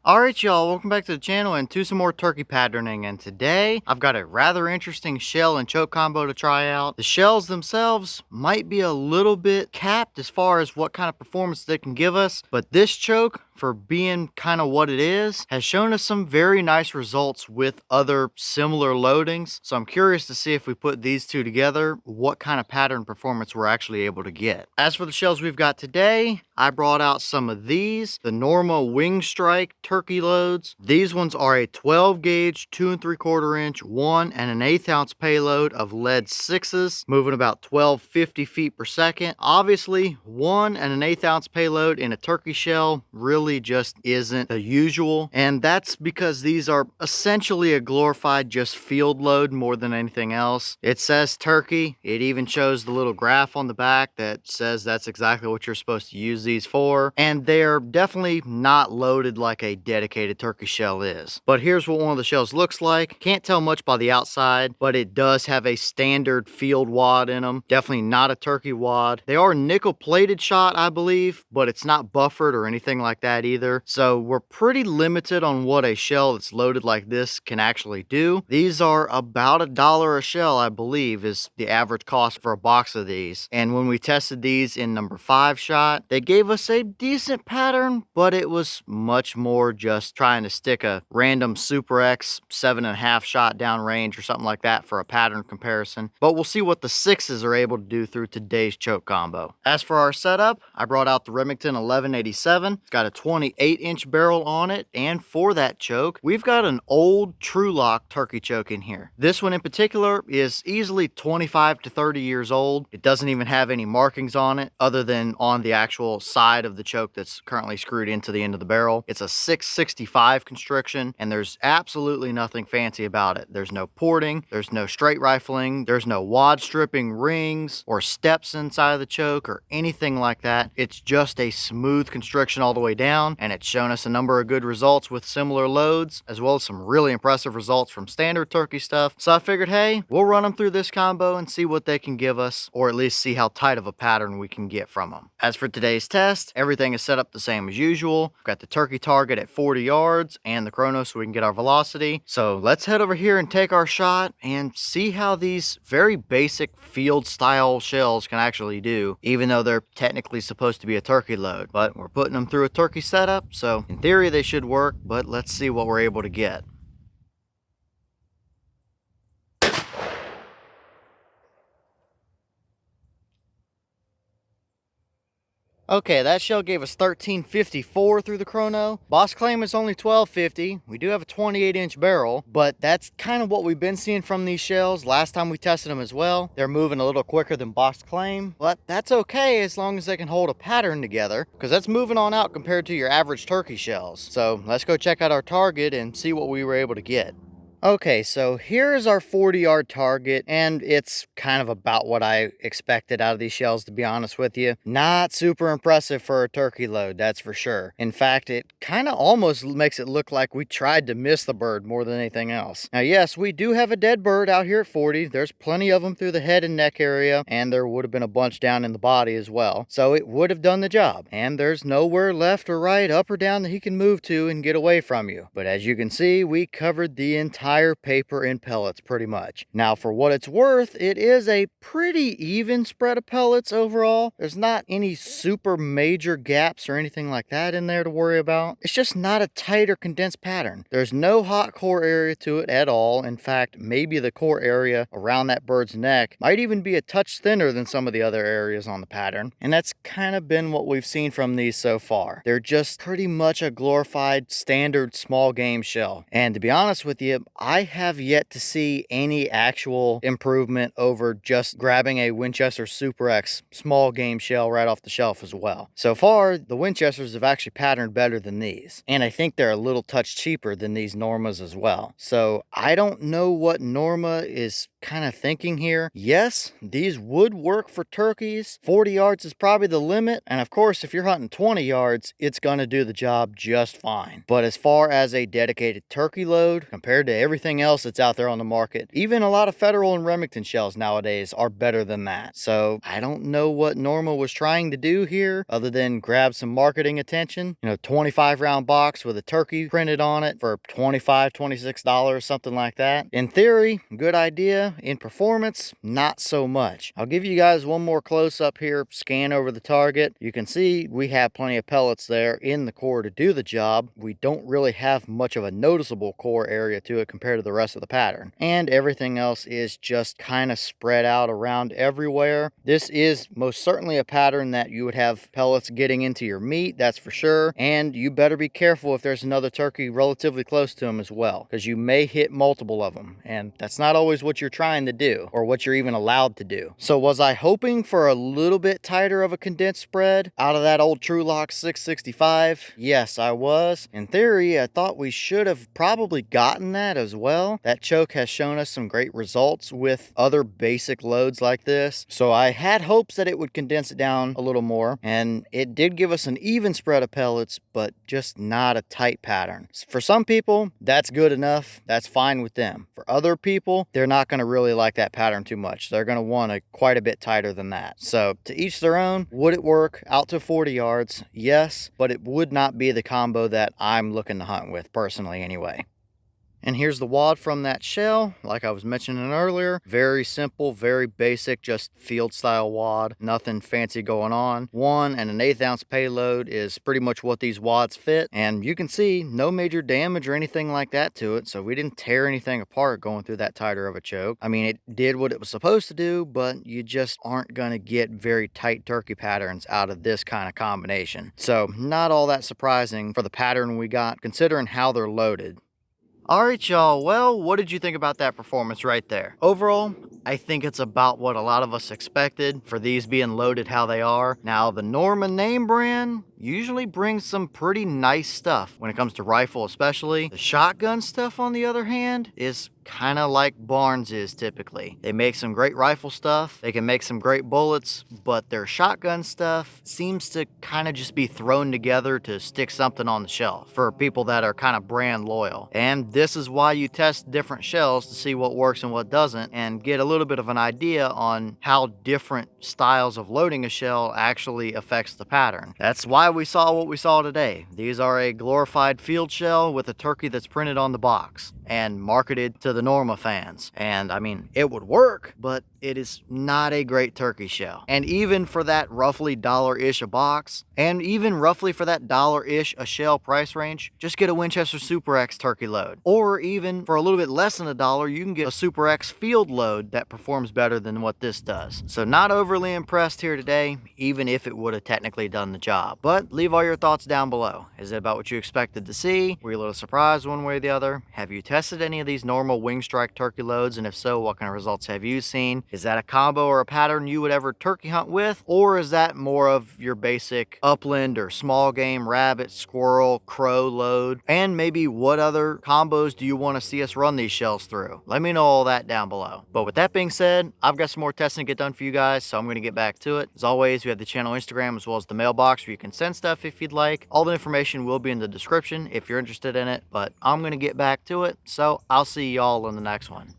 Alright y'all, welcome back to the channel and to some more turkey patterning, and today I've got a rather interesting shell and choke combo to try out. The shells themselves might be a little bit capped as far as what kind of performance they can give us, but this choke, for being kind of what it is, has shown us some very nice results with other similar loadings. So I'm curious to see if we put these two together, what kind of pattern performance we're actually able to get. As for the shells we've got today, I brought out some of these, the Norma Wing Strike turkey loads. These ones are a 12 gauge, 2 3/4 inch, 1 1/8 ounce payload of lead 6s, moving about 1250 feet per second. Obviously, 1 1/8 ounce payload in a turkey shell really just isn't the usual, and that's because these are essentially a glorified just field load more than anything else. It says turkey. It even shows the little graph on the back that says that's exactly what you're supposed to use these for, and they're definitely not loaded like a dedicated turkey shell is. But here's what one of the shells looks like. Can't tell much by the outside, but it does have a standard field wad in them. Definitely not a turkey wad. They are nickel plated shot, I believe, but it's not buffered or anything like that either. So we're pretty limited on what a shell that's loaded like this can actually do. These are about $1 a shell, I believe, is the average cost for a box of these. And when we tested these in number 5 shot, they gave us a decent pattern, but it was much more just trying to stick a random Super X 7.5 shot down range or something like that for a pattern comparison. But we'll see what the 6s are able to do through today's choke combo. As for our setup, I brought out the Remington 1187. It's got a 28-inch barrel on it, and for that choke, we've got an old Trulock turkey choke in here. This one in particular is easily 25 to 30 years old. It doesn't even have any markings on it other than on the actual side of the choke that's currently screwed into the end of the barrel. It's a 665 constriction, and there's absolutely nothing fancy about it. There's no porting, there's no straight rifling, there's no wad stripping rings or steps inside of the choke or anything like that. It's just a smooth constriction all the way down, and it's shown us a number of good results with similar loads, as well as some really impressive results from standard turkey stuff. So I figured, hey, we'll run them through this combo and see what they can give us, or at least see how tight of a pattern we can get from them. As for today's test, everything is set up the same as usual. We've got the turkey target at 40 yards and the chrono so we can get our velocity. So let's head over here and take our shot and see how these very basic field style shells can actually do, even though they're technically supposed to be a turkey load. But we're putting them through a turkey setup, so in theory they should work, but let's see what we're able to get. Okay, that shell gave us 1354 through the chrono. Boss claim is only 1250. We do have a 28-inch barrel, but that's kind of what we've been seeing from these shells. Last time we tested them as well, they're moving a little quicker than boss claim, but that's okay as long as they can hold a pattern together, because that's moving on out compared to your average turkey shells. So let's go check out our target and see what we were able to get. Okay, so here's our 40-yard target, and it's kind of about what I expected out of these shells, to be honest with you. Not super impressive for a turkey load, that's for sure. In fact, it kind of almost makes it look like we tried to miss the bird more than anything else. Now, yes, we do have a dead bird out here at 40. There's plenty of them through the head and neck area, and there would have been a bunch down in the body as well. So it would have done the job, and there's nowhere left or right, up or down that he can move to and get away from you. But as you can see, we covered the entire paper in pellets pretty much. Now, for what it's worth, it is a pretty even spread of pellets overall. There's not any super major gaps or anything like that in there to worry about. It's just not a tight or condensed pattern. There's no hot core area to it at all. In fact, maybe the core area around that bird's neck might even be a touch thinner than some of the other areas on the pattern. And that's kind of been what we've seen from these so far. They're just pretty much a glorified standard small game shell. And to be honest with you, I have yet to see any actual improvement over just grabbing a Winchester Super X small game shell right off the shelf as well. So far, the Winchesters have actually patterned better than these, and I think they're a little touch cheaper than these Normas as well. So I don't know what Norma is kind of thinking here. Yes, these would work for turkeys. 40 yards is probably the limit, and of course, if you're hunting 20 yards, it's going to do the job just fine. But as far as a dedicated turkey load, compared to every everything else that's out there on the market. Even a lot of Federal and Remington shells nowadays are better than that. So I don't know what Norma was trying to do here other than grab some marketing attention. 25 round box with a turkey printed on it for $25, $26, something like that. In theory, good idea. In performance, not so much. I'll give you guys one more close up here, scan over the target. You can see we have plenty of pellets there in the core to do the job. We don't really have much of a noticeable core area to it compared to the rest of the pattern. And everything else is just kind of spread out around everywhere. This is most certainly a pattern that you would have pellets getting into your meat, that's for sure. And you better be careful if there's another turkey relatively close to them as well, because you may hit multiple of them. And that's not always what you're trying to do or what you're even allowed to do. So was I hoping for a little bit tighter of a condensed spread out of that old Trulock 665? Yes, I was. In theory, I thought we should have probably gotten that as well. That choke has shown us some great results with other basic loads like this. So I had hopes that it would condense it down a little more, and it did give us an even spread of pellets, but just not a tight pattern. For some people, that's good enough. That's fine with them. For other people, they're not going to really like that pattern too much. They're going to want it quite a bit tighter than that. So to each their own. Would it work out to 40 yards? Yes, but it would not be the combo that I'm looking to hunt with personally anyway. And here's the wad from that shell, like I was mentioning earlier. Very simple, very basic, just field style wad. Nothing fancy going on. 1 1/8 ounce payload is pretty much what these wads fit. And you can see no major damage or anything like that to it. So we didn't tear anything apart going through that tighter of a choke. I mean, it did what it was supposed to do, but you just aren't going to get very tight turkey patterns out of this kind of combination. So not all that surprising for the pattern we got, considering how they're loaded. Alright y'all, well, what did you think about that performance right there? Overall, I think it's about what a lot of us expected for these being loaded how they are. Now, the Norma name brand usually brings some pretty nice stuff when it comes to rifle especially. The shotgun stuff, on the other hand, is kind of like Barnes is typically. They make some great rifle stuff, they can make some great bullets, but their shotgun stuff seems to kind of just be thrown together to stick something on the shelf for people that are kind of brand loyal. And this is why you test different shells to see what works and what doesn't, and get a little bit of an idea on how different styles of loading a shell actually affects the pattern. That's why we saw what we saw today. These are a glorified field shell with a turkey that's printed on the box and marketed to the Norma fans. And I mean, it would work, but it is not a great turkey shell. And even for that roughly $1-ish a box, and even roughly for that $1-ish a shell price range, just get a Winchester Super X turkey load. Or even for a little bit less than $1, you can get a Super X field load that performs better than what this does. So not overly impressed here today, even if it would have technically done the job. But leave all your thoughts down below. Is it about what you expected to see? Were you a little surprised one way or the other? Have you tested any of these Norma Wing Strike turkey loads? And if so, what kind of results have you seen? Is that a combo or a pattern you would ever turkey hunt with? Or is that more of your basic upland or small game rabbit, squirrel, crow load? And maybe what other combos do you want to see us run these shells through? Let me know all that down below. But with that being said, I've got some more testing to get done for you guys, so I'm going to get back to it. As always, we have the channel Instagram as well as the mailbox where you can send stuff if you'd like. All the information will be in the description if you're interested in it, but I'm going to get back to it, so I'll see y'all in the next one.